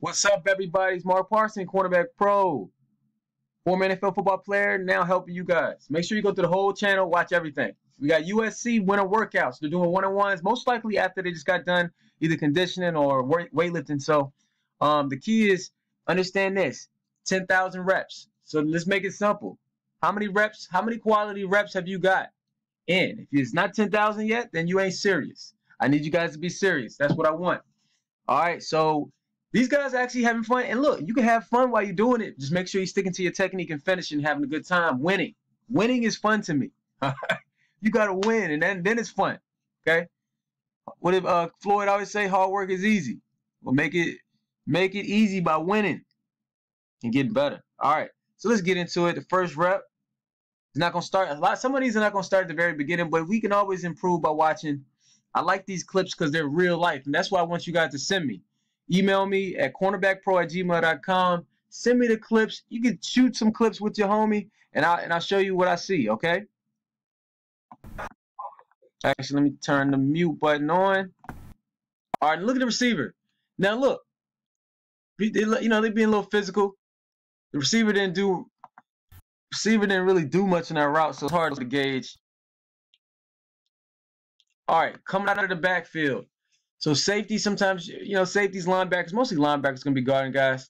What's up, everybody? It's Mark Parson, Cornerback Pro, former NFL football player, now helping you guys. Make sure you go to the whole channel, watch everything. We got USC winter workouts. They're doing one-on-ones, most likely after they just got done either conditioning or weightlifting. So the key is understand this, 10,000 reps. So let's make it simple. How many reps, how many quality reps have you got in? If it's not 10,000 yet, then you ain't serious. I need you guys to be serious. That's what I want. All right, so these guys are actually having fun. And look, you can have fun while you're doing it. Just make sure you're sticking to your technique and finishing, having a good time, winning. Winning is fun to me. You got to win, and then it's fun, okay? What did Floyd always say? Hard work is easy. Well, make it easy by winning and getting better. All right, so let's get into it. The first rep is not going to start. Some of these are not going to start at the very beginning, but we can always improve by watching. I like these clips because they're real life, and that's why I want you guys to send me. Email me at cornerbackpro@gmail.com. Send me the clips. You can shoot some clips with your homie, and I'll show you what I see, okay? Actually, let me turn the mute button on. All right, look at the receiver. Now, look. They're being a little physical. The receiver didn't really do much in that route, so it's hard to gauge. All right, coming out of the backfield. So safety, sometimes, safeties, linebackers, mostly linebackers going to be guarding guys.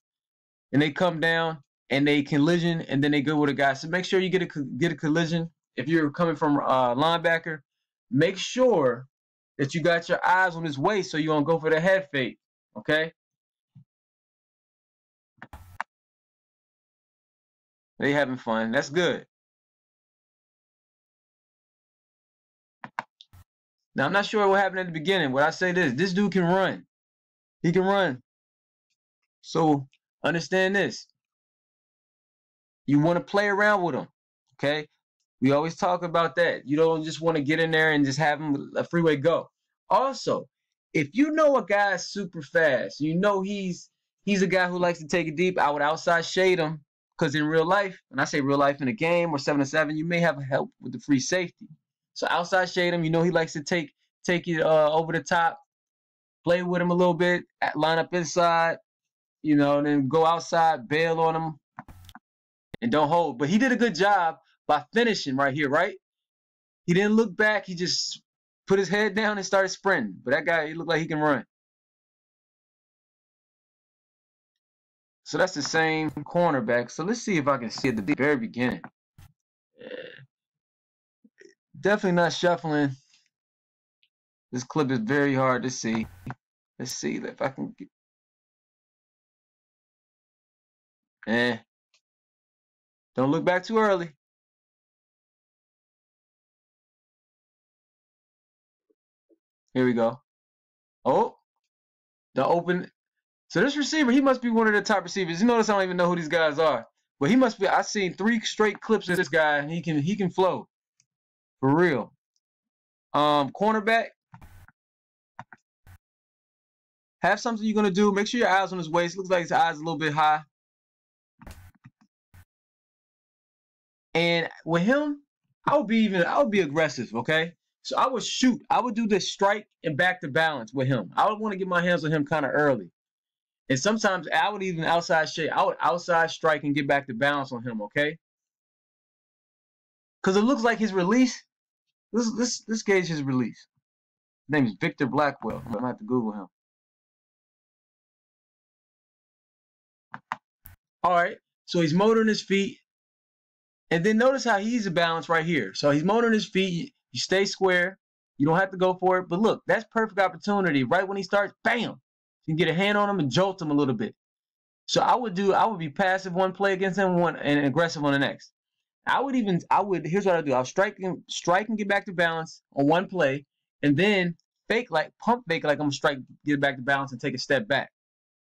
And they come down and they collision and then they go with a guy. So make sure you get a collision. If you're coming from linebacker, make sure that you got your eyes on his waist so you don't go for the head fake, okay? They having fun. That's good. Now, I'm not sure what happened at the beginning. What I say this dude can run. He can run. So understand this. You want to play around with him, okay? We always talk about that. You don't just want to get in there and just have him a freeway go. Also, if you know a guy is super fast, you know he's a guy who likes to take it deep, I would outside shade him because in real life, when I say real life in a game or 7-7, you may have help with the free safety. So outside shade him, you know he likes to take it over the top, play with him a little bit, line up inside, and then go outside, bail on him, and don't hold. But he did a good job by finishing right here, right? He didn't look back. He just put his head down and started sprinting. But that guy, he looked like he can run. So that's the same cornerback. So let's see if I can see at the very beginning. Definitely not shuffling. This clip is very hard to see. Let's see if I can get... Don't look back too early. Here we go. Oh, the open. So this receiver, he must be one of the top receivers. You notice I don't even know who these guys are, but he must be. I've seen 3 straight clips of this guy, and he can flow for real. Cornerback. Have something you're gonna do. Make sure your eyes on his waist. Looks like his eyes a little bit high. And with him, I would be aggressive, okay? So I would shoot. I would do this strike and back to balance with him. I would want to get my hands on him kind of early. And sometimes I would even outside shake. I would outside strike and get back to balance on him, okay? Because it looks like his release. Let's gauge his release. His name is Victor Blackwell. I'm gonna have to Google him. All right. So he's motoring his feet. And then notice how he's a balance right here. So he's motoring his feet. You stay square. You don't have to go for it. But look, that's perfect opportunity. Right when he starts, bam. You can get a hand on him and jolt him a little bit. So I would be passive one play against him, and aggressive on the next. Here's what I do. I'll strike and get back to balance on one play, and then pump fake like I'm gonna strike, get back to balance and take a step back.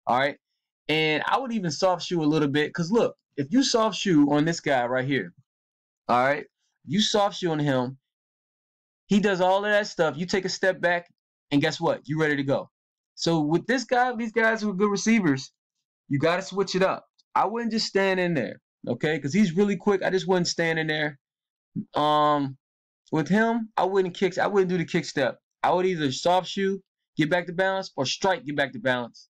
All right. And I would even soft shoe a little bit, because look, if you soft shoe on this guy right here, all right, you soft shoe on him, he does all of that stuff. You take a step back, and guess what? You're ready to go. So with this guy, these guys who are good receivers, you got to switch it up. I wouldn't just stand in there, okay? Because he's really quick. I just wouldn't stand in there. With him, I wouldn't do the kick step. I would either soft shoe, get back to balance, or strike, get back to balance.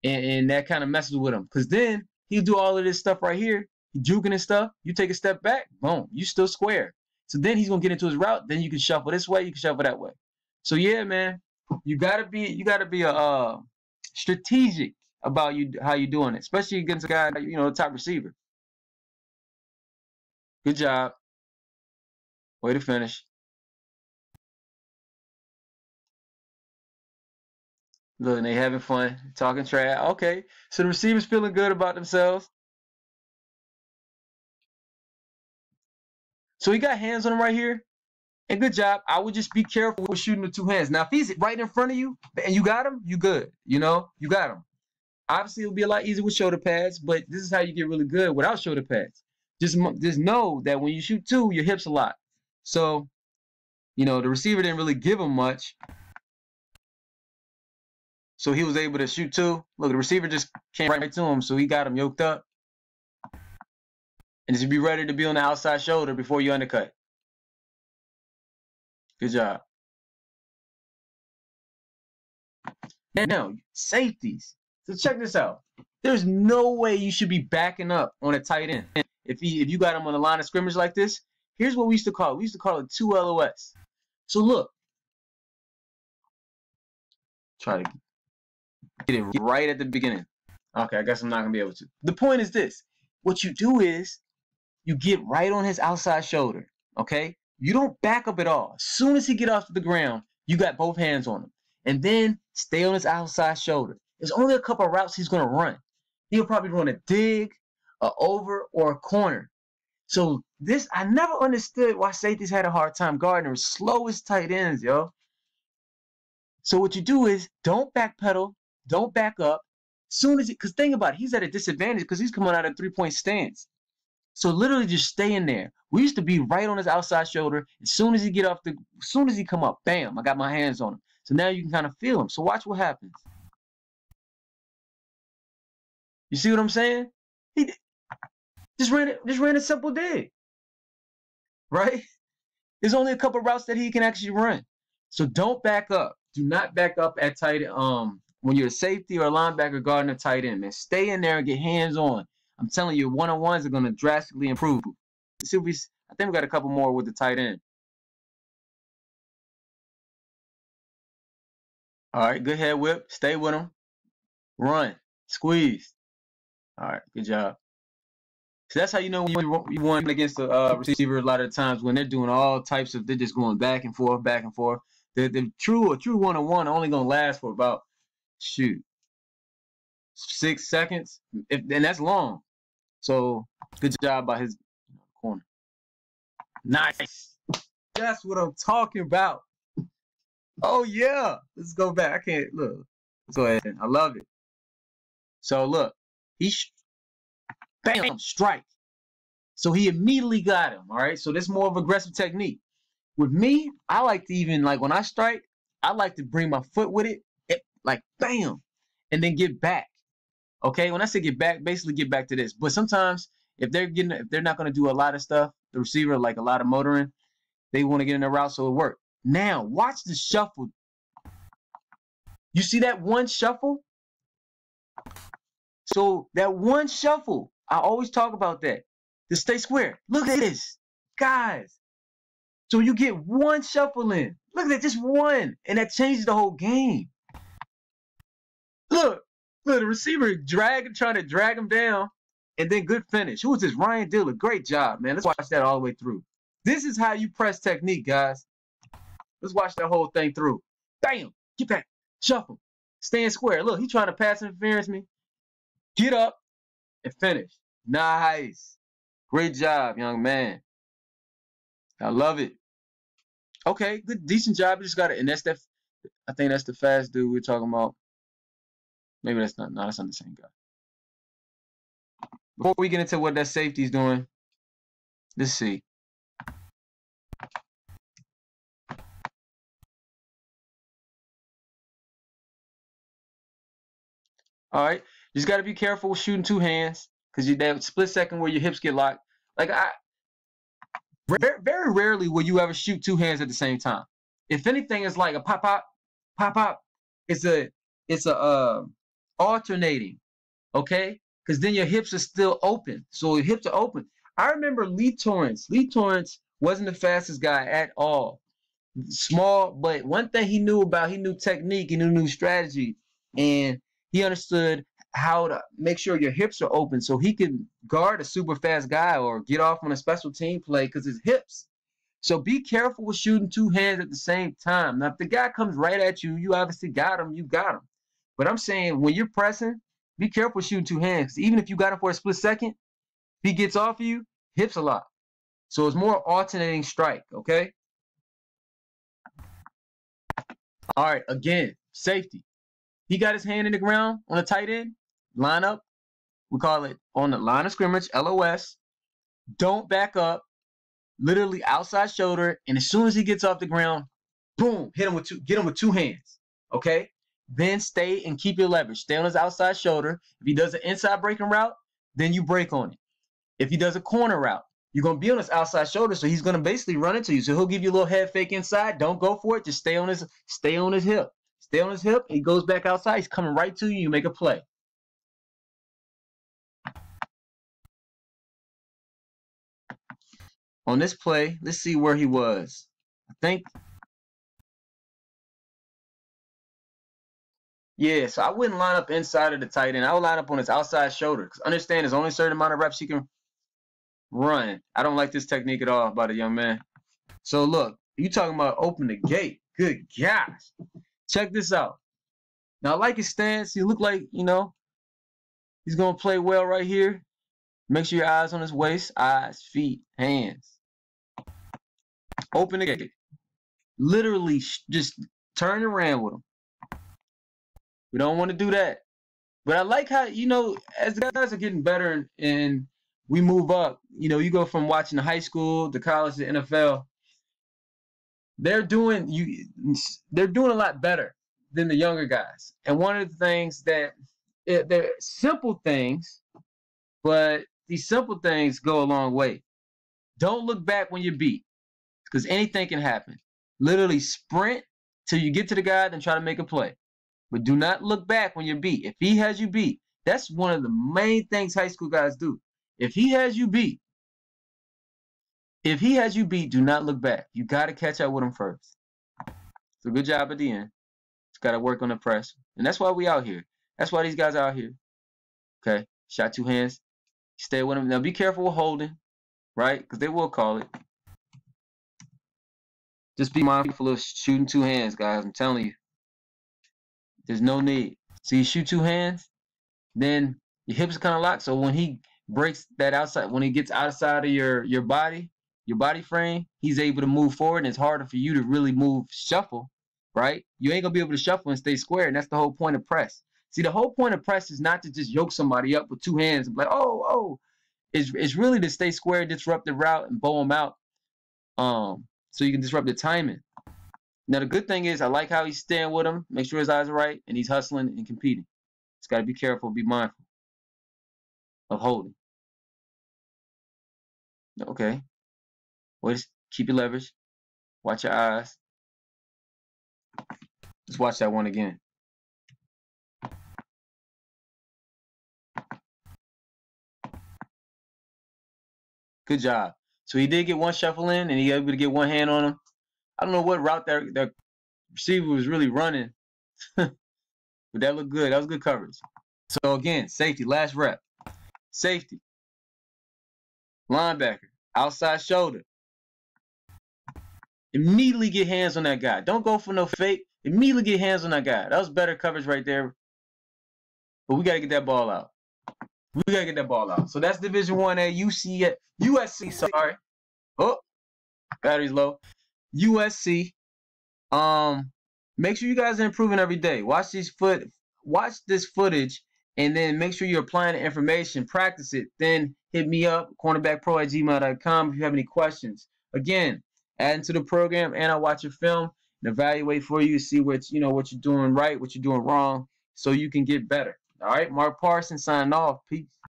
and that kind of messes with him. Because then he'll do all of this stuff right here. He juking and stuff. You take a step back, boom, you still square. So then he's gonna get into his route. Then you can shuffle this way, you can shuffle that way. So yeah, man, you gotta be a strategic about how you doing it, especially against a guy, a top receiver. Good job. Way to finish. Look, and they having fun, talking trash. Okay, so the receivers feeling good about themselves. So he got hands on him right here. And good job. I would just be careful with shooting with two hands. Now, if he's right in front of you and you got him, you good. You got him. Obviously, it'll be a lot easier with shoulder pads, but this is how you get really good without shoulder pads. Just know that when you shoot two, your hips a lot. So, the receiver didn't really give him much. So he was able to shoot two. Look, the receiver just came right to him, so he got him yoked up. And just be ready to be on the outside shoulder before you undercut. Good job. Now, safeties. So check this out. There's no way you should be backing up on a tight end. If you got him on the line of scrimmage like this, here's what we used to call it. We used to call it 2 LOS. So look. Try to get it right at the beginning. Okay, I guess I'm not going to be able to. The point is this. What you do is you get right on his outside shoulder, okay? You don't back up at all. As soon as he get off the ground, you got both hands on him. And then stay on his outside shoulder. There's only a couple of routes he's going to run. He'll probably run a dig, a over, or a corner. So this, I never understood why safeties had a hard time guarding them. Slowest tight ends, yo. So what you do is don't backpedal, don't back up. Soon as because think about it, he's at a disadvantage because he's coming out of 3-point stance. So literally just stay in there. We used to be right on his outside shoulder. As soon as he come up, bam, I got my hands on him. So now you can kind of feel him. So watch what happens. You see what I'm saying? He just ran a simple dig. Right? There's only a couple routes that he can actually run. So don't back up. Do not back up at tight end. When you're a safety or a linebacker guarding a tight end, man. Stay in there and get hands on. I'm telling you, one-on-ones are going to drastically improve. Let's see if I think we got a couple more with the tight end. All right, good head whip. Stay with him. Run. Squeeze. All right, good job. So that's how you know when you won against the receiver a lot of the times when they're doing all types of, they're just going back and forth, back and forth. The true one-on-one only going to last for about, 6 seconds. And that's long. So good job by his corner. Nice. That's what I'm talking about. Oh, yeah. Let's go back. I can't. Look. Let's go ahead. I love it. So, look. Bam, strike. So he immediately got him, all right? So this is more of aggressive technique. With me, I like to even, like when I strike, I like to bring my foot with it, like bam, and then get back. Okay? When I say get back, basically get back to this. But sometimes if they're not going to do a lot of stuff, the receiver, like a lot of motoring, they want to get in their route so it works. Now, watch the shuffle. You see that one shuffle? So that one shuffle, I always talk about that. To stay square. Look at this. Guys. So you get one shuffle in. Look at that, just one. And that changes the whole game. Look, the receiver trying to drag him down. And then good finish. Who was this? Ryan Dillard. Great job, man. Let's watch that all the way through. This is how you press technique, guys. Let's watch that whole thing through. Bam. Get back. Shuffle. Stand square. Look, he's trying to pass interference me. Get up and finish. Nice. Great job, young man. I love it. Okay, good, decent job. You just got it. And that's I think that's the fast dude we're talking about. Maybe that's not. No, that's not the same guy. Before we get into what that safety's doing, let's see. All right, you just got to be careful with shooting two hands because that split second where your hips get locked. Like very rarely will you ever shoot two hands at the same time. If anything, it's like a pop pop. It's a alternating, okay? Because then your hips are still open. So your hips are open. I remember Lee Torrance. Lee Torrance wasn't the fastest guy at all. Small, but one thing he knew technique, he knew strategy, and he understood how to make sure your hips are open so he could guard a super fast guy or get off on a special team play because his hips. So be careful with shooting two hands at the same time. Now, if the guy comes right at you, you obviously got him, you got him. But I'm saying when you're pressing, be careful with shooting two hands. Even if you got him for a split second, if he gets off of you, hips a lot. So it's more alternating strike, okay? All right, again, safety. He got his hand in the ground on the tight end, line up. We call it on the line of scrimmage, LOS. Don't back up, literally outside shoulder, and as soon as he gets off the ground, boom, get him with two hands, okay? Then stay and keep your leverage. Stay on his outside shoulder. If he does an inside breaking route, then you break on it. If he does a corner route, you're going to be on his outside shoulder, so he's going to basically run into you. So he'll give you a little head fake inside. Don't go for it. Just stay on his hip. Stay on his hip. He goes back outside. He's coming right to you. You make a play. On this play, let's see where he was. I think. Yeah, so I wouldn't line up inside of the tight end. I would line up on his outside shoulder. Because understand there's only a certain amount of reps he can run. I don't like this technique at all by the young man. So look, you talking about open the gate. Good gosh. Check this out. Now I like his stance. He look like, you know, he's going to play well right here. Make sure your eyes on his waist. Eyes, feet, hands. Open the gate. Literally just turn around with him. We don't want to do that. But I like how, you know, as the guys are getting better and we move up, you know, you go from watching the high school, to college, to NFL. They're doing a lot better than the younger guys. And one of the things that they're simple things, but these simple things go a long way. Don't look back when you're beat, because anything can happen. Literally sprint till you get to the guy, then try to make a play. But do not look back when you're beat. If he has you beat, that's one of the main things high school guys do. If he has you beat, do not look back. You got to catch up with him first. So good job at the end. Just got to work on the press. And that's why we out here. That's why these guys are out here. Okay, shot two hands. Stay with him. Now be careful with holding, right? Because they will call it. Just be mindful of shooting two hands, guys. I'm telling you. There's no need. So you shoot two hands, then your hips are kind of locked. So when he breaks that outside, when he gets outside of your body frame, he's able to move forward, and it's harder for you to really shuffle, right? You ain't gonna be able to shuffle and stay square, and that's the whole point of press. See, the whole point of press is not to just yoke somebody up with two hands and be like, oh. It's really to stay square, disrupt the route, and bow them out, so you can disrupt the timing. Now, the good thing is I like how he's staying with him, make sure his eyes are right, and he's hustling and competing. Just got to be careful, be mindful of holding. Okay. Just keep your leverage. Watch your eyes. Let's watch that one again. Good job. So he did get one shuffle in, and he was able to get one hand on him. I don't know what route that receiver was really running, but that looked good. That was good coverage. So again, safety, last rep. Safety. Linebacker, outside shoulder. Immediately get hands on that guy. Don't go for no fake. Immediately get hands on that guy. That was better coverage right there. But we got to get that ball out. So that's Division 1A, USC, sorry. Oh, battery's low. USC. Make sure you guys are improving every day. Watch this footage, and then make sure you're applying the information. Practice it. Then hit me up, cornerbackpro@gmail.com, if you have any questions. Again, add into the program, and I'll watch your film and evaluate for you, see what you're doing right, what you're doing wrong, so you can get better. All right, Mark Parsons signing off. Peace.